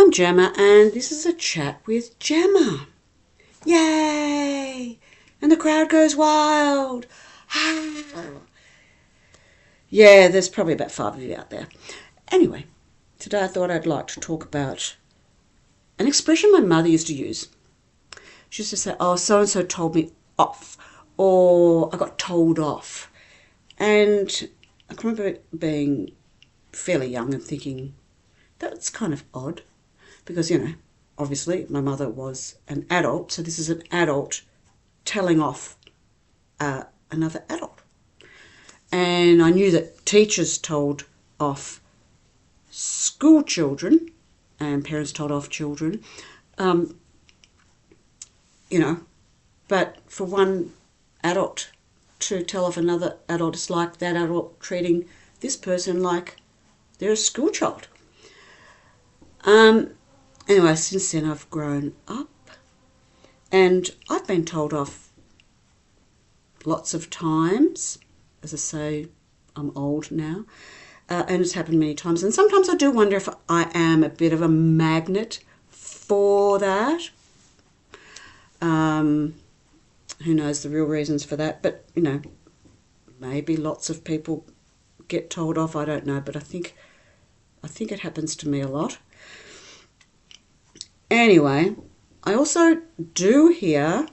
I'm Gemma, and this is a chat with Gemma. Yay! And the crowd goes wild. Yeah, there's probably about 5 of you out there. Anyway, today I thought I'd like to talk about an expression my mother used to use. She used to say, oh, so-and-so told me off, or I got told off. And I can remember being fairly young and thinking, that's kind of odd. Because, obviously my mother was an adult, so this is an adult telling off another adult. And I knew that teachers told off school children and parents told off children, but for one adult to tell off another adult, it's like that adult treating this person like they're a school child. Anyway, since then I've grown up and I've been told off lots of times. As I say, I'm old now, and it's happened many times. And sometimes I do wonder if I am a bit of a magnet for that. Who knows the real reasons for that? But, maybe lots of people get told off. I don't know, but I think it happens to me a lot. Anyway, I also do hear,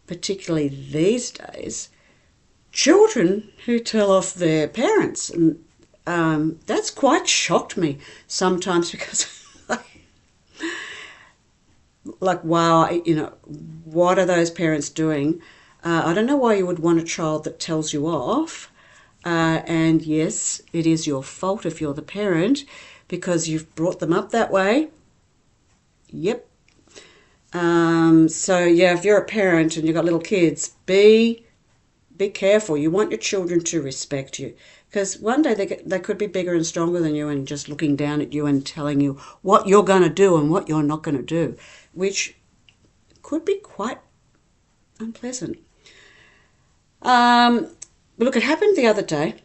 particularly these days, children who tell off their parents. And that's quite shocked me sometimes because, wow, what are those parents doing? I don't know why you would want a child that tells you off. And yes, it is your fault if you're the parent because you've brought them up that way. Yep. If you're a parent and you've got little kids, be careful. You want your children to respect you because one day they could be bigger and stronger than you and just looking down at you and telling you what you're going to do and what you're not going to do, which could be quite unpleasant. But look, it happened the other day.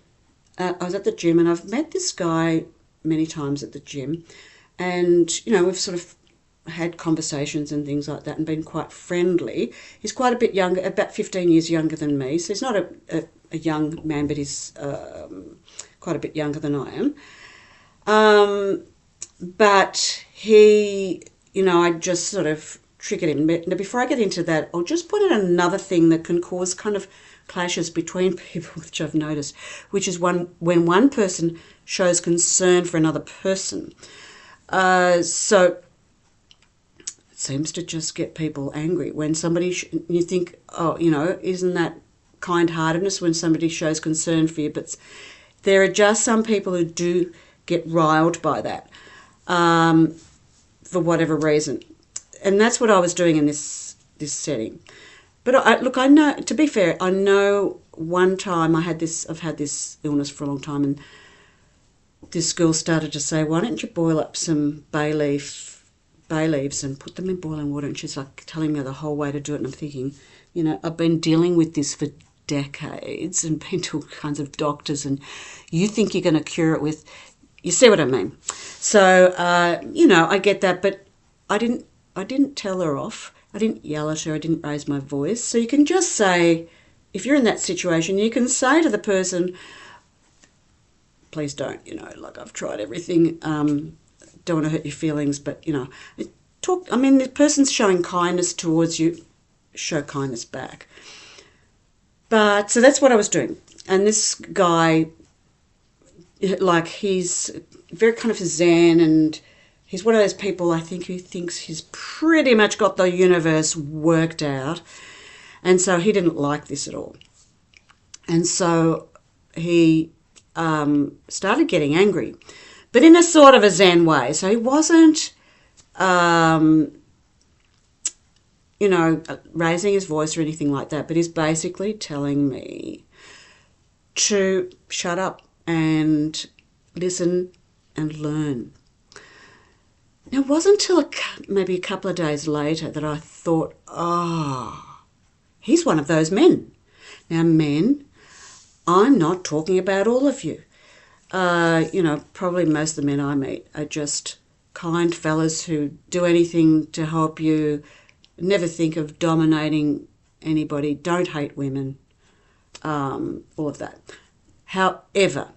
I was at the gym and I've met this guy many times at the gym and, we've sort of had conversations and things like that and been quite friendly. He's quite a bit younger, about 15 years younger than me. So he's not a young man, but he's quite a bit younger than I am. But he, I just sort of triggered him. Now, before I get into that, I'll just point out another thing that can cause kind of clashes between people, which I've noticed, which is when one person shows concern for another person. So it seems to just get people angry when somebody, you think, isn't that kind-heartedness when somebody shows concern for you? But there are just some people who do get riled by that for whatever reason. And that's what I was doing in this setting. But I know, to be fair, I know one time I've had this illness for a long time and this girl started to say, why don't you boil up some bay leaves and put them in boiling water? And she's like telling me the whole way to do it. And I'm thinking, I've been dealing with this for decades and been to all kinds of doctors and you think you're going to cure it with, you see what I mean? So, I get that, but I didn't tell her off. I didn't yell at her. I didn't raise my voice. So you can just say, if you're in that situation, you can say to the person, please don't, I've tried everything. Don't want to hurt your feelings, but, the person's showing kindness towards you, show kindness back. But, so that's what I was doing. And this guy, he's very kind of zen and he's one of those people, I think, who thinks he's pretty much got the universe worked out. And so he didn't like this at all. And so he started getting angry, but in a sort of a zen way. So he wasn't, raising his voice or anything like that, but he's basically telling me to shut up and listen and learn. Now, it wasn't until maybe a couple of days later that I thought, he's one of those men. Now, men, I'm not talking about all of you. Probably most of the men I meet are just kind fellas who do anything to help you. Never think of dominating anybody. Don't hate women. All of that. However,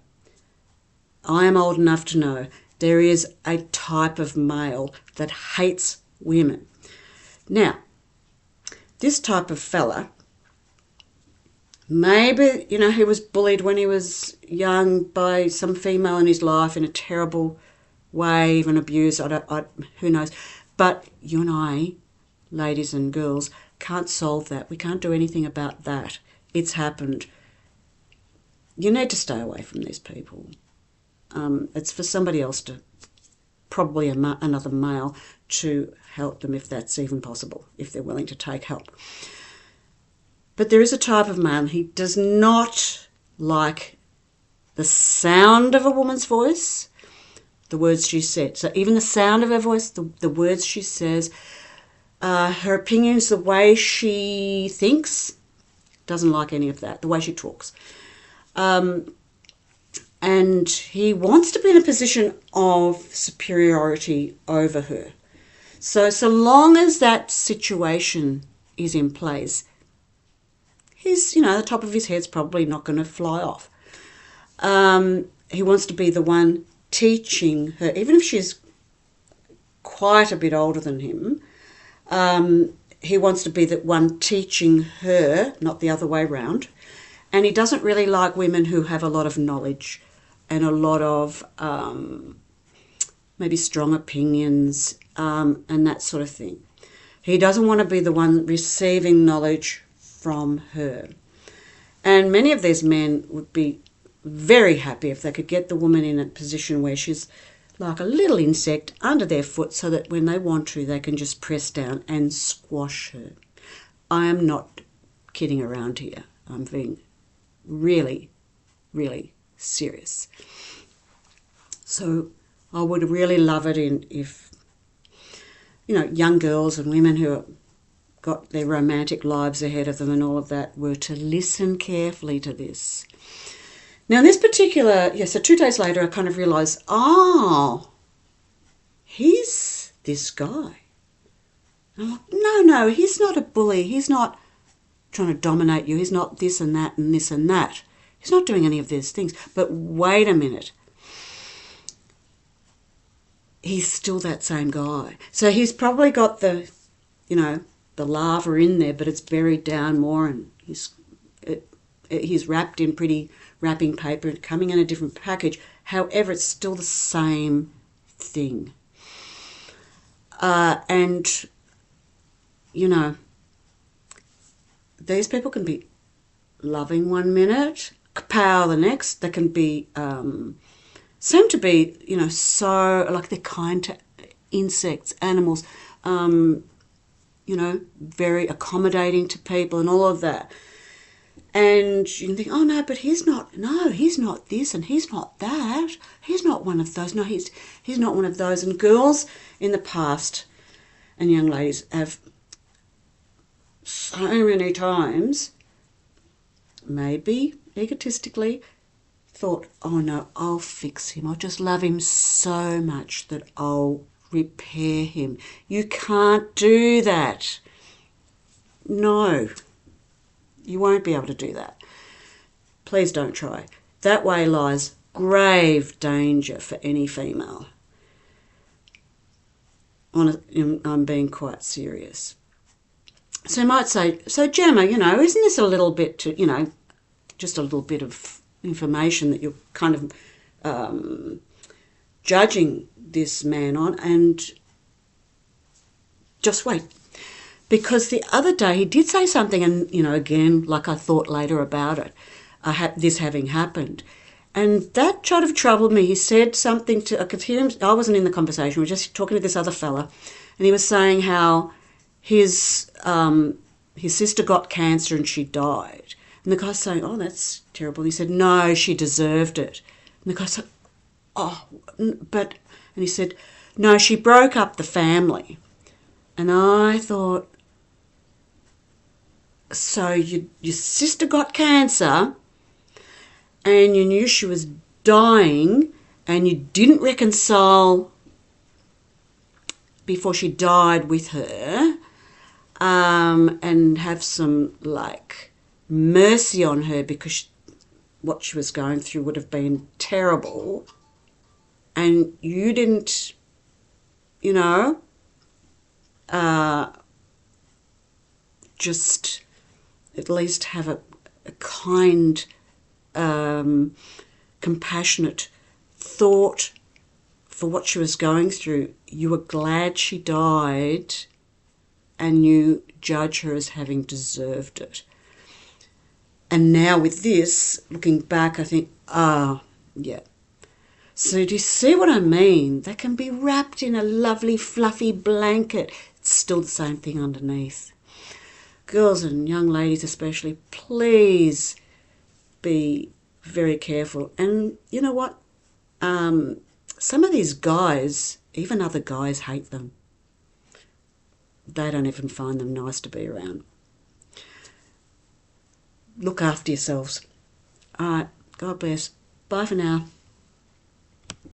I am old enough to know there is a type of male that hates women. Now, this type of fella, maybe, he was bullied when he was young by some female in his life in a terrible way, even abused, who knows. But you and I, ladies and girls, can't solve that. We can't do anything about that. It's happened. You need to stay away from these people. It's for somebody else to, probably another male, to help them if that's even possible, if they're willing to take help. But there is a type of man, he does not like the sound of a woman's voice, the words she said. So even the sound of her voice, the words she says, her opinions, the way she thinks, doesn't like any of that, the way she talks. And he wants to be in a position of superiority over her. So long as that situation is in place, the top of his head's probably not going to fly off. He wants to be the one teaching her, even if she's quite a bit older than him. He wants to be the one teaching her, not the other way round. And he doesn't really like women who have a lot of knowledge and a lot of maybe strong opinions and that sort of thing. He doesn't want to be the one receiving knowledge from her. And many of these men would be very happy if they could get the woman in a position where she's like a little insect under their foot, so that when they want to, they can just press down and squash her. I am not kidding around here. I'm being really, really serious. So I would really love it if young girls and women who have got their romantic lives ahead of them and all of that were to listen carefully to this. Now, in this particular, so 2 days later, I kind of realised, he's this guy. And I'm like, no, he's not a bully. He's not trying to dominate you. He's not this and that and this and that. He's not doing any of these things. But wait a minute. He's still that same guy. So he's probably got the lava in there, but it's buried down more, and he's wrapped in pretty wrapping paper and coming in a different package. However, it's still the same thing. These people can be loving one minute, kapow the next. They can be, seem to be, so, like they're kind to insects, animals, very accommodating to people and all of that. And you can think, no, but he's not this and he's not that. He's not one of those. No, he's not one of those. And girls in the past and young ladies have so many times, maybe egotistically, thought, oh no, I'll fix him. I'll just love him so much that I'll repair him. You can't do that. No. You won't be able to do that. Please don't try. That way lies grave danger for any female. I'm being quite serious. So you might say, so Gemma, isn't this a little bit to, just a little bit of information that you're kind of judging this man on? And just wait. Because the other day he did say something, and, again, like I thought later about it, this having happened. And that sort of troubled me. He said something I could hear him, I wasn't in the conversation, we were just talking to this other fella, and he was saying how his sister got cancer and she died. And the guy's saying, oh, that's terrible. And he said, no, she deserved it. And the guy said, and he said, no, she broke up the family. And I thought, so your sister got cancer and you knew she was dying and you didn't reconcile before she died with her, and have some, like, mercy on her, because what she was going through would have been terrible, and you didn't, you know, just at least have a kind, compassionate thought for what she was going through. You were glad she died, and you judge her as having deserved it. And now with this, looking back, I think, yeah. So do you see what I mean? They can be wrapped in a lovely fluffy blanket. It's still the same thing underneath. Girls and young ladies especially, please be very careful. And you know what? Some of these guys, even other guys, hate them. They don't even find them nice to be around. Look after yourselves. All right, God bless. Bye for now.